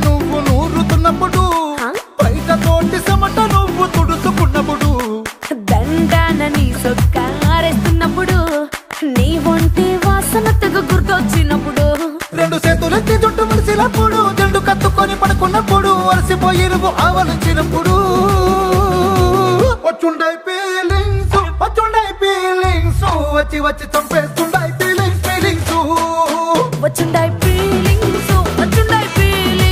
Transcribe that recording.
నువ్వు నూరుతున్నప్పుడు బయట తోటి సమట నువ్వు తుడుచుకున్నప్పుడు దండాన నీ సొక్కారేస్తున్నప్పుడు నీ ఒంటి వాసన తెగ గుర్తొచ్చినప్పుడు రెండు చేతులెత్తి చుట్టూ మలిసినప్పుడు జండు కత్తుకొని పడుకున్నప్పుడు అలసిపోయి నువ్వు ఆవలించినప్పుడు వచ్చుండై ఫీలింగ్స్ వచ్చి వచ్చి చంపేస్తుండై